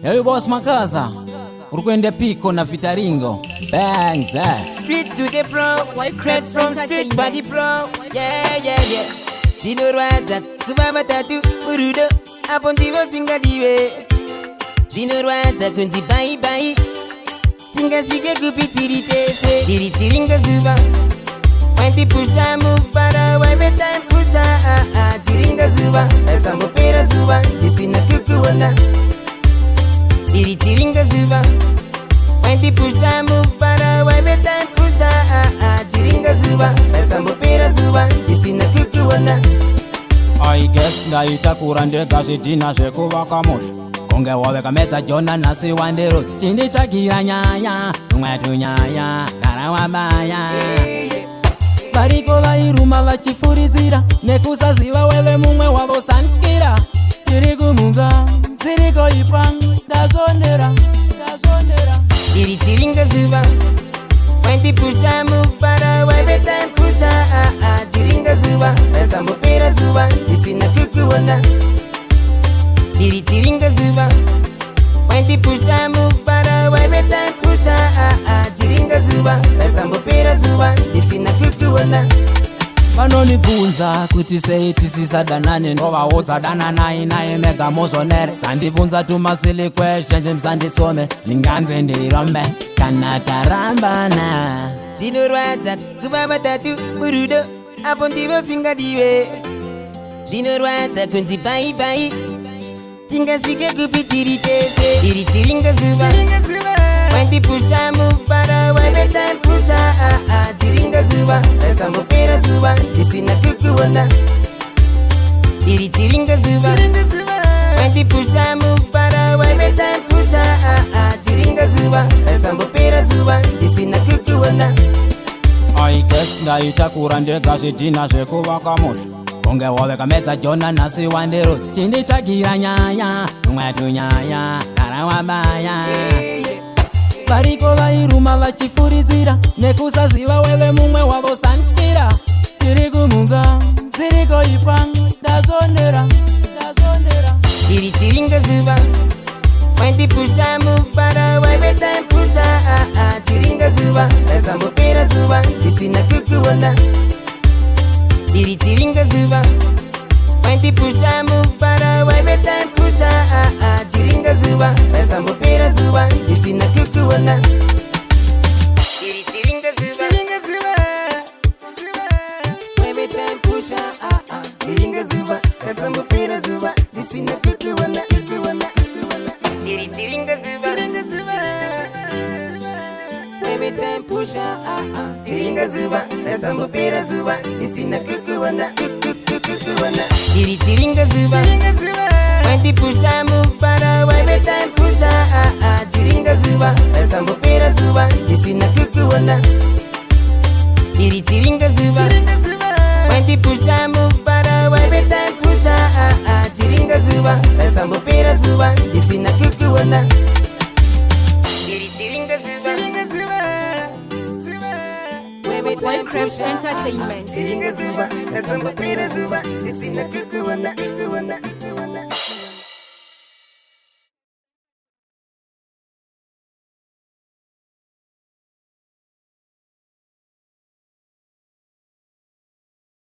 Hey boss Makaza, urukwende piko na vitaringo B.u.r.n.Z. Street to the pro, straight from street body pro. Yeah. Zinorwaza kubaba tatu burudo apondivo singa diwe. Zinorwaza kunzi bye tinga shike kupitiri tese. Diri tiringa zuba Wanti pusha mubara waive time pusha tiringa zuba Esambo pera zuba Disina kukuwana Diri tiringa zuba Wanti pusha mubara waive time pusha tiringa zuba Esambo pera zuba Disina kukuwana I guess ngaita kurande gashidina shekuwa kamosh Konge waweka meza jona nasi wande roots Chindi chakira nyaya Tumwetu nyaya Karawa baya Bariko vairuma vachifurizira nekusaziva wewe mumwe wavo santkira tiri kumunga ziriko ipanga ndazondera Diri tiringa zuba Wanti pusha mubara waive time pusha tiringa zuba Esambo pera zuba Disina kukuwana Diri tiringa zuba Wanti pusha mubara waive time pusha tiringa zuba Esambo pera zuba Disina kukuwana vanonibvunza kuti sei tisisadanane ndovaudza naye mega mozonere sandibvunza tumasili question musanditsome ndinganze ndirombe kana tarambana Zinorwadza kubaba tatu burudo apo ndivo singadiwe Zinorwadza kunzi bye tingasvike kupitiri tese Diri tiringa zuba Wanti pusha mubara waive time pusha tiringa zuba Esambo pera zuba Disina kukuwana Diri tiringa zuba Wanti pusha mubara waive time pusha tiringa zuba Esambo pera zuba Disina kukuwana I guess ngaita kurande gashidina shekuwa kamosh Konge waweka meza jona nasi wande roots Chindi chakira nyaya Tumwetu nyaya Karawa baya Bariko vairuma vachifurizira nekusaziva wewe mumwe wavo santkira tiri kumunga ziriko ipanga ndazondera Diri tiringa zuba Wanti pusha mubara waive time pusha tiringa zuba Esambo pera zuba Disina kukuwana Diri tiringa zuba Wanti pusha mubara waive time pusha tiringa zuba Esambo pera zuba Disina kukuwana Diri tiringa zuba Waive time pusha tiringa zuba Esambo pera zuba Disina kukuwana Diri tiringa zuba Waive time pusha tiringa zuba Esambo pera zuba Disina kukuwana Diri tiringa zuba Wanti pusha mubara waive time pusha tiringa zuba Esambo pera zuba Disina kukuwana Diri tiringa zuba Wanti pusha mubara waive time pusha tiringa zuba Esambo pera zuba Disina kukuwana Diri tiringa zuba B.u.r.n.Z Entertainment. Tiringa zuba Esambo pera zuba Disina kukuwana